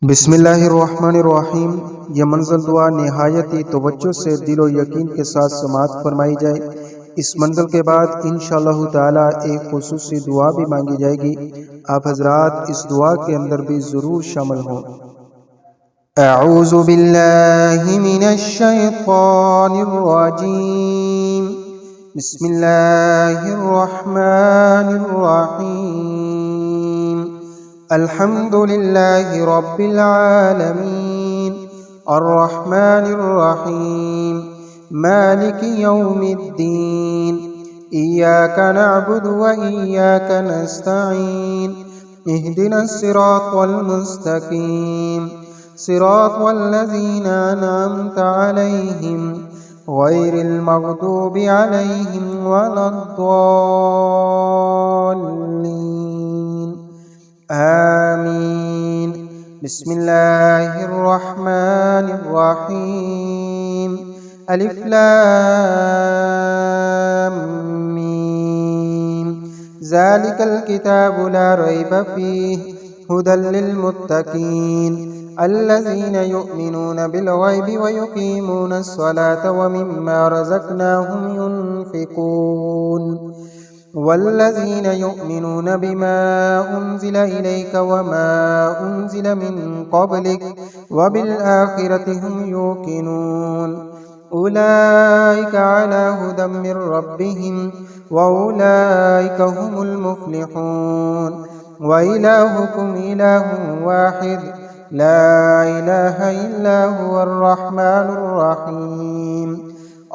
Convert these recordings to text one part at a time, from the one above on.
बिस्मिल्लाहिर्रहमानिर्रहीम। यह मंज़िल दुआ नहायत ही तवज्जो से दिलो यकीन के साथ समाअत फरमाई जाए। इस मंज़िल के बाद इंशाअल्लाह ताला एक खुसूसी दुआ भी मांगी जाएगी। आप हजरात इस दुआ के अंदर भी ज़रूर शामिल हों। अऊज़ु बिल्लाहि मिनश शैतानिर रजीम। बिस्मिल्लाहिर रहमानिर रहीम। अल्हम्दुलिल्लाहि रब्बिल आलमीन अर्रहमानिर रहीम मालिकि यौमिद्दीन इय्याका नअबुदु व इय्याका नस्तईन इहदिनस सिरातल मुस्तकीम सिरातल लज़ीना अनअमता अलैहिम गैरिल मग़दूबि अलैहिम वलद्दॉल्लीन आमीन। बिस्मिल्लाहिर्रहमानिर्रहीम। अलिफ लाम मीम। ज़ालिकल किताबु ला रैब फ़ीहि हुदल लिल्मुत्तक़ीन अल्लज़ीना युमिनूना बिल गैबि व युक़ीमूनस स्वलाता व मिम्मा रज़क़नाहुम युनफ़िक़ून वल्लज़ीन युमिनून बिमा उन्ज़िल इलैका वमा उन्ज़िल मिन क़ब्लिक व बिल आखिरति हुम युक़िनून उलाइका अला हुदम मिर रब्बिहिम व उलाइका हुमुल मुफ़्लिहून व इलाहुकुम इलाहुन वाहिद ला इलाहा इल्ला हुवर रहमानुर रहीम।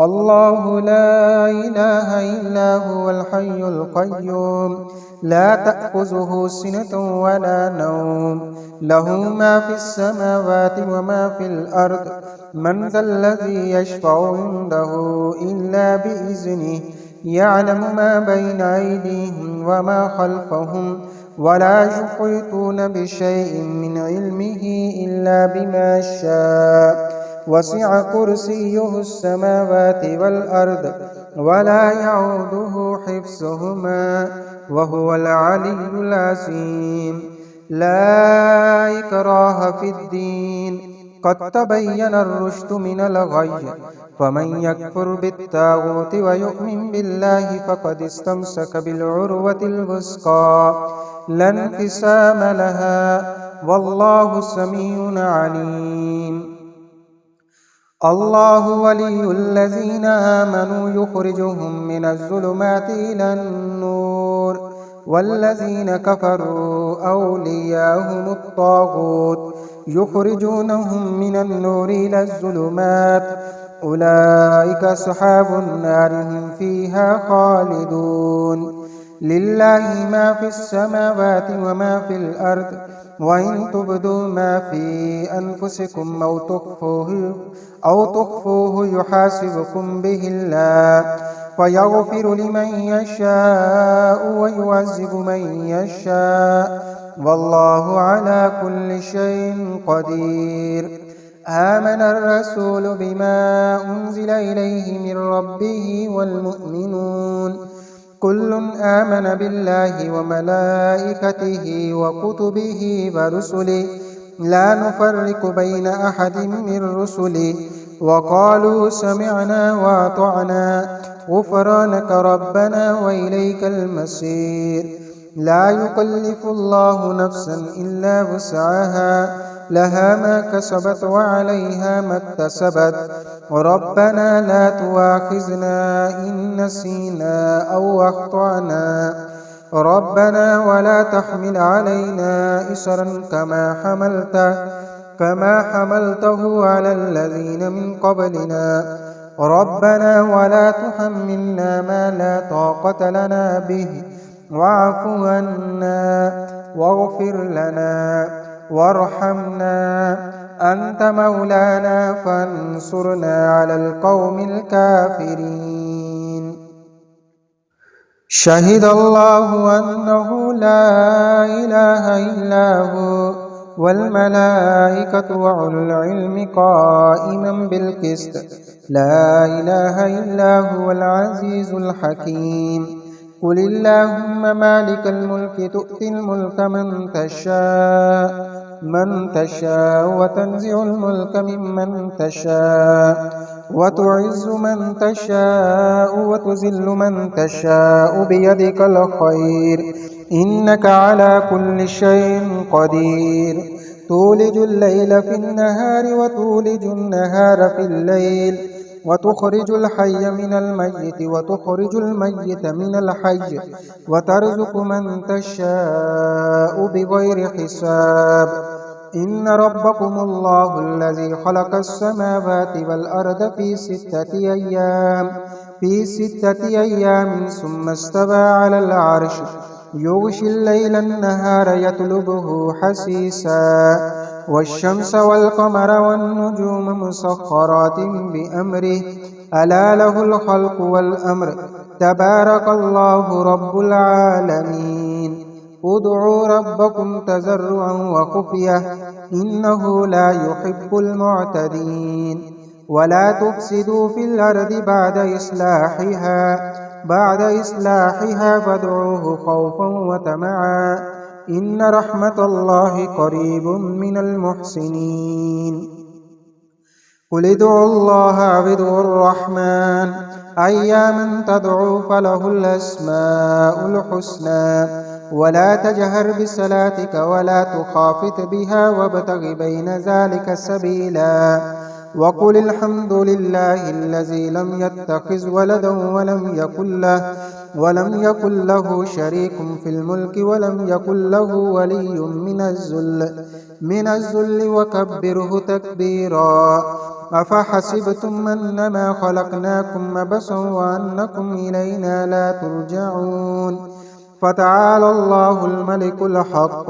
अल्लाहु ला इलाहा इल्ला हुवल हय्युल क़य्यूम ला तअख़ुज़ुहु सिनतुन वला नौम लहु मा फ़िस समावाति व मा फ़िल अर्द मन ज़ल्लज़ी यशफ़अु इंदहु इल्ला बिइज़्निहि यअलमु मा बैना अयदीहिम व मा ख़ल्फ़हुम वला युहीतून बिशैइन मिन इल्मिहि इल्ला बिमा शाअ वसिअ कुर्सियुहुस समावाति वल अर्द वला यऊदुहु हिफ्ज़ुहुमा व हुवल अलिय्युल अज़ीम। ला इक्राहा फ़िद्दीन क़द तबय्यनर रुश्दु मिनल गय्य फमन यकफ़ुर बित्ताग़ूति व यु'मिन बिल्लाहि फ़क़द इस्तमसक बिलउर्वतिल वुस्क़ा ला इंफ़िसाम लहा वल्लाहु समीउन अलीम। अल्लाहु वलियुल्लज़ीना आमनू युख़रिजुहुम मिनज़्ज़ुलुमाति इलन-नूर वल्लज़ीना कफ़रू औलियाहुमुत-ताग़ूत युख़रिजूनहुम मिनन-नूरि इलज़्ज़ुलुमात उलाइका अस्हाबुन नारि हुम फ़ीहा ख़ालिदून। लिल्लाहि मा फ़िस समावाति व मा फ़िल अर्द व इन तुब्दू मा फ़ी अनफ़ुसिकुम औ तुख़्फ़ूहु युहासिबकुम बिहिल्लाह फ़यग़फ़िरु लिमन यशाअ व युअज़्ज़िबु मन यशाअ वल्लाहु अला कुल्लि शैइन क़दीर। आमनर रसूलु बिमा उन्ज़िल इलैहि मिर रब्बिहि वल मुअ्मिनून कुल्लुन आमन बिल्लाहि व मलाइकतिहि व कुतुबिहि व रुसुलिहि ला नुफ़र्रिक़ु बैन अहदिम मिर रुसुलिहि व क़ालू समिअना व अतअना ग़ुफ़रानक रब्बना व इलैकल मसीर। ला युकल्लिफ़ुल्लाहु नफ़्सन इल्ला वुस्अहा लहा मा कसबत व अलैहा मक्तसबत रब्बना ला तुआख़िज़ना इन नसीना औ अख़्तअना रब्बना वला तहमिल अलैना इसरन कमा हमलतहु अलल लज़ीना मिन क़ब्लिना रब्बना वला तुहम्मिलना मा ला ताक़त लना बिहि वअफ़ु अन्ना वग़फ़िर लना वरहमना अंत मौलाना फंसुरना अलल क़ौमिल काफ़िरीन। शहिदल्लाहु अन्नहु ला इलाहा इल्ला हु वल मलाइकतु व उलुल इल्मि क़ाइमन बिल क़िस्त ला इलाहा इल्ला हुवल अज़ीज़ुल हकीम। क़ुलिल्लाहुम्मा मालिकल मुल्कि तु'तिल मुल्का मन तशा من تشاء وتنزع الملك ممن تشاء وتعز من تشاء وتذل من تشاء بيدك الخير إنك على كل شيء قدير تولج الليل في النهار وتولج النهار في الليل وتخرج الحي من الميت وتخرج الميت من الحي وترزق من تشاء بغير حساب إن ربكم الله الذي خلق السماوات والأرض في ستة أيام ثم استوى على العرش يغشي الليل النهار يطلبه حسيسا والشمس والقمر والنجوم مسخرات بأمره ألا له الخلق والأمر تبارك الله رب العالمين ادعوا ربكم تضرعا وخفية إنه لا يحب المعتدين ولا تفسدوا في الأرض بعد إصلاحها فادعوه خوفا وطمعا إن رحمة الله قريب من المحسنين قل ادعوا الله أو ادعوا الرحمن أياما تدعوا فله الأسماء الحسنى ولا تجهر بصلاتك ولا تخافت بها وابتغ بين ذلك سبيلا وقل الحمد لله الذي لم يتخذ ولدا ولم يكن له شريك في الملك ولم يكن له ولي من الذل وكبره تكبيرا أفحسبتم أنما خلقناكم عبثا وأنكم إلينا لا ترجعون فتعالى الله الملك الحق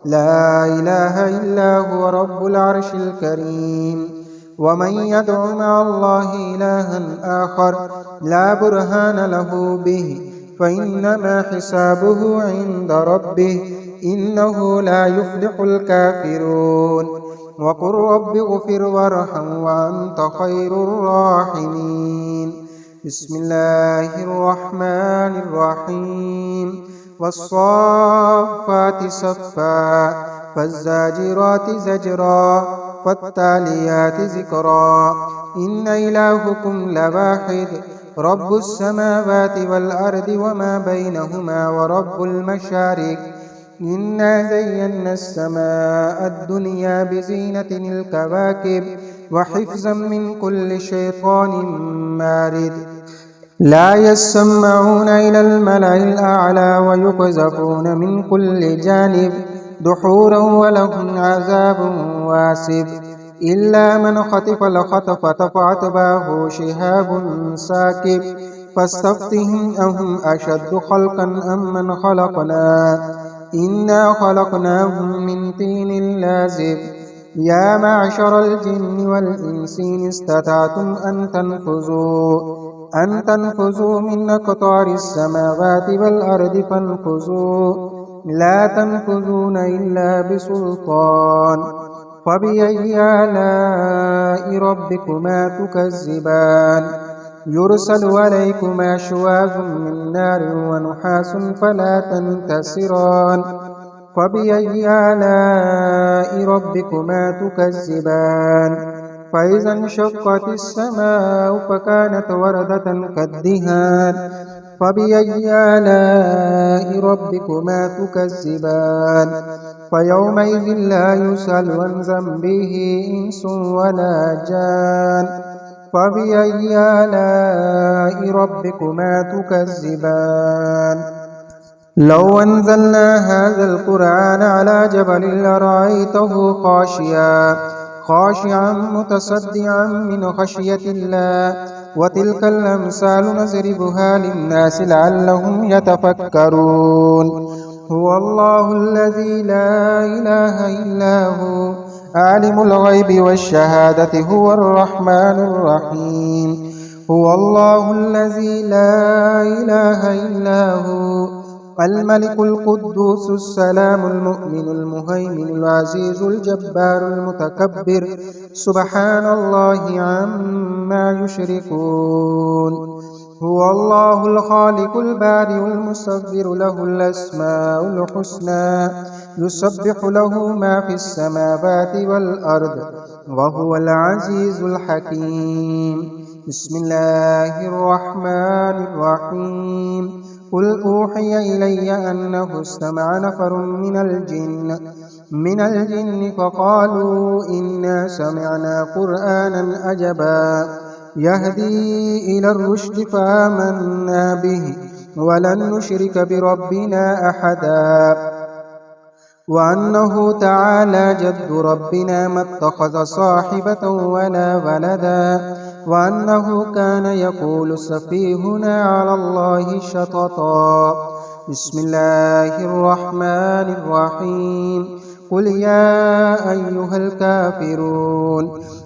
لا إله إلا هو رب العرش الكريم ومن يدع مع الله إلها آخر لا برهان له به فإنما حسابه عند ربه إنه لا يفلح الكافرون وقل رب اغفر وارحم وأنت خير الراحمين بسم الله الرحمن الرحيم والصافات صفا فالزاجرات زجرا فالتاليات ذكرا إن إلهكم لواحد رب السماوات والأرض وما بينهما ورب المشارق إنا زينا السماء الدنيا بزينة الكواكب وحفظا من كل شيطان مارد لا يسمعون إلى الملأ الأعلى ويقذفون من كل جانب دحورا ولهم عذاب واسب إلا من خطف الخطفة فأتبعه شهاب ساكب فاستفتهم أهم أشد خلقا أم من خلقنا إنا خلقناهم من طين لازب يا معشر الجن والإنس إن استطعتم أن تنفذوا من أقطار السماوات والأرض فانفذوا لا تنفذون إلا بسلطان فبأي آلاء ربكما تكذبان يرسل عليكما شواظ من نار ونحاس فلا تنتصران فبأي آلاء ربكما تكذبان فإذا انشقت السماء فكانت وردة كالدهان فبأي آلاء ربكما تكذبان فيومئذ لا يسأل عن ذنبه إنس ولا جان فبأي آلاء ربكما تكذبان لو أنزلنا هذا القرآن على جبل لرأيته خاشعا متصدعا من خشية الله وتلك الأمثال نضربها للناس لعلهم يتفكرون هو الله الذي لا إله إلا هو عالم الغيب والشهادة هو الرحمن الرحيم هو الله الذي لا إله إلا هو الملك القدوس السلام المؤمن المهيمن العزيز الجبار المتكبر سبحان الله عما يشركون هو الله الخالق البارئ المصور له الأسماء الحسنى يسبح له ما في السماوات والأرض وهو العزيز الحكيم. بسم الله الرحمن الرحيم. قل أوحي إلي أنه استمع نفر من الجن فقالوا إنا سمعنا قرآنا عجبا يهدي إلى الرشد فآمنا به ولن نشرك بربنا أحدا وأنه تعالى جد ربنا ما اتخذ صاحبة ولا ولدا وأنه كان يقول سفيهنا على الله شططا. بسم الله الرحمن الرحيم. قل يا أيها الكافرون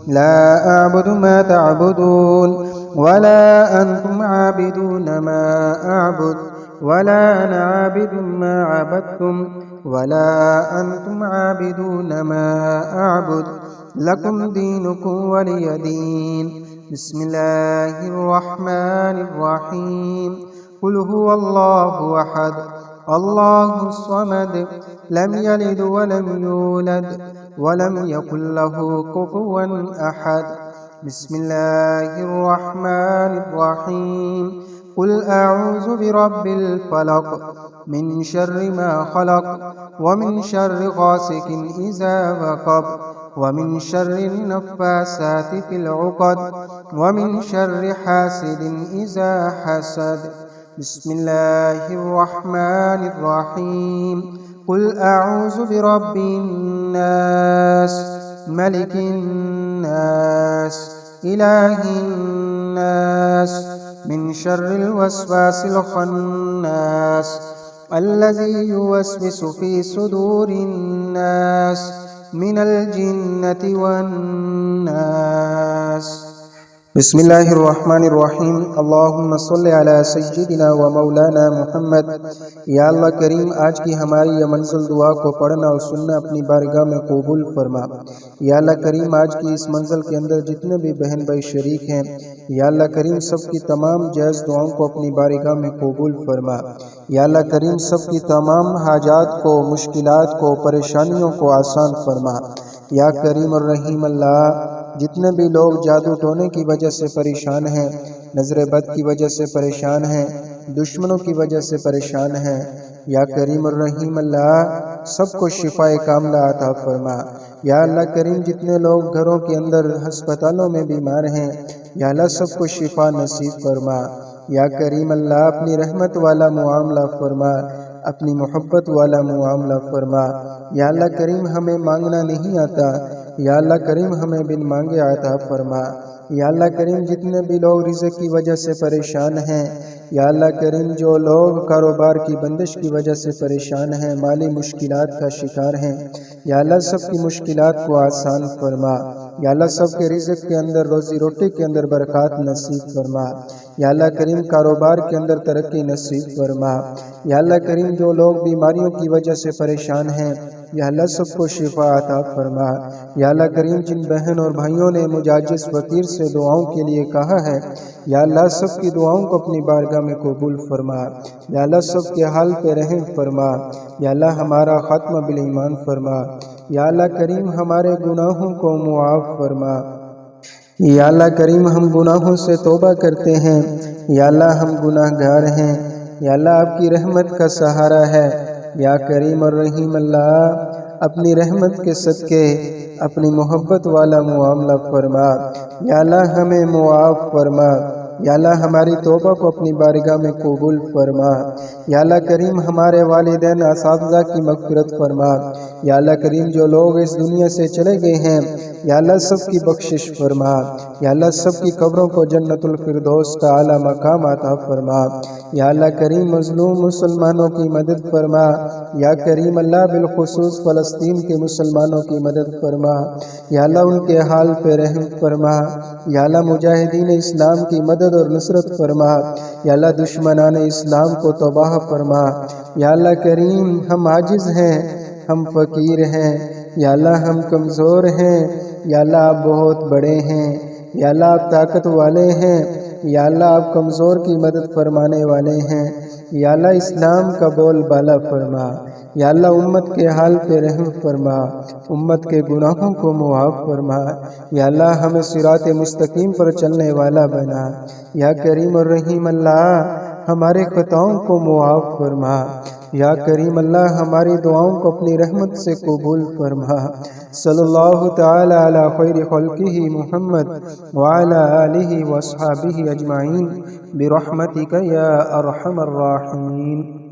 لا أعبد ما تعبدون ولا أنتم عابدون ما أعبد ولا أنا عابد ما عبدتم ولا أنتم عابدون ما أعبد لكم دينكم ولي دين. بسم الله الرحمن الرحيم. قل هو الله أحد الله الصمد لم يلد ولم يولد ولم يكن له كفوا أحد. بسم الله الرحمن الرحيم. قل أعوذ برب الفلق من شر ما خلق ومن شر غاسق إذا وقب ومن شر النفاسات في العقد ومن شر حاسد إذا حسد. بسم الله الرحمن الرحيم. قل أعوذ برب الناس ملك الناس إله الناس من شر الوسواس الخناس الذي يوسوس في صدور الناس من الجنة والناس. بسم الله الرحمن الرحیم. اللہم صلی علی سیدنا و مولانا محمد. یا اللہ کریم آج کی ہماری یہ منزل دعا کو پڑھنا اور سننا اپنی بارگاہ میں قبول فرما. یا اللہ کریم آج کی اس منزل کے اندر جتنے بھی بہن بھائی شریک ہیں یا اللہ کریم سب کی تمام جائز دعاؤں کو اپنی بارگاہ میں قبول فرما. یا اللہ کریم سب کی تمام حاجات کو مشکلات کو پریشانیوں کو آسان فرما. یا کریم الرحیم اللہ جتنے بھی لوگ جادو ٹونے کی وجہ سے پریشان ہیں نظر بد کی وجہ سے پریشان ہیں دشمنوں کی وجہ سے پریشان ہیں یا کریم الرحیم اللہ سب کو شفا کاملہ عطا فرما. یا اللہ کریم جتنے لوگ گھروں کے اندر ہسپتالوں میں بیمار ہیں یا اللہ سب کو شفا نصیب فرما. یا کریم اللہ اپنی رحمت والا معاملہ فرما اپنی محبت والا معاملہ فرما. یا اللہ کریم ہمیں مانگنا نہیں آتا یا اللہ کریم ہمیں بن مانگے عطا فرما. یا اللہ کریم جتنے بھی لوگ رزق کی وجہ سے پریشان ہیں یا اللہ کریم جو لوگ کاروبار کی بندش کی وجہ سے پریشان ہیں مالی مشکلات کا شکار ہیں یا اللہ سب کی مشکلات کو آسان فرما. یا اللہ سب کے رزق کے اندر روزی روٹی کے اندر برکات نصیب فرما. یا اللہ کریم کاروبار کے اندر ترقی نصیب فرما. یا اللہ کریم جو لوگ بیماریوں کی وجہ سے پریشان ہیں یا اللہ سب کو شفا عطا فرما. یا اللہ کریم جن بہن اور بھائیوں نے مجاجس فقیر سے دعاؤں کے لیے کہا ہے یا اللہ سب کی دعاؤں کو اپنی بارگاہ میں قبول فرما. یا اللہ سب کے حال پہ رحم فرما. یا اللہ ہمارا خاتمہ بالایمان فرما. یا اللہ کریم ہمارے گناہوں کو معاف فرما. یا اللہ کریم ہم گناہوں سے توبہ کرتے ہیں یا اللہ ہم گناہ گار ہیں یا اللہ آپ کی رحمت کا سہارا ہے. یا کریم الرحیم اللہ اپنی رحمت کے صدقے اپنی محبت والا معاملہ فرما. یا اللہ ہمیں معاف فرما. یا اللہ ہماری توبہ کو اپنی بارگاہ میں قبول فرما. یا اللہ کریم ہمارے والدین اساتذہ کی مغفرت فرما. یا اللہ کریم جو لوگ اس دنیا سے چلے گئے ہیں یا اللہ سب کی بخشش فرما. یا اللہ سب کی قبروں کو جنت الفردوس کا اعلیٰ مقام عطا فرما. یا اللہ کریم مظلوم مسلمانوں کی مدد فرما. یا کریم اللہ بالخصوص فلسطین کے مسلمانوں کی مدد فرما. یا اللہ ان کے حال پہ رحم فرما. یا اللہ مجاہدین اسلام کی مدد اور نصرت فرما. یا اللہ دشمنان اسلام کو تباہ فرما. یا اللہ کریم ہم عاجز ہیں ہم فقیر ہیں یا اللہ ہم کمزور ہیں یا اللہ آپ بہت بڑے ہیں یا اللہ آپ طاقت والے ہیں یا اللہ آپ کمزور کی مدد فرمانے والے ہیں، یا اللہ اسلام کا بول بالا فرما، یا اللہ امت کے حال پہ رحم فرما، امت کے گناہوں کو معاف فرما، یا اللہ ہمیں صراط مستقیم پر چلنے والا بنا، یا کریم الرحیم اللہ ہمارے خطاؤں کو معاف فرما، یا کریم اللہ ہماری دعاؤں کو اپنی رحمت سے قبول فرما۔ صلی اللہ تعالی علی خیر خلقہ محمد وعلی آلہ واصحابہ اجمعین برحمتک یا ارحم الراحمین۔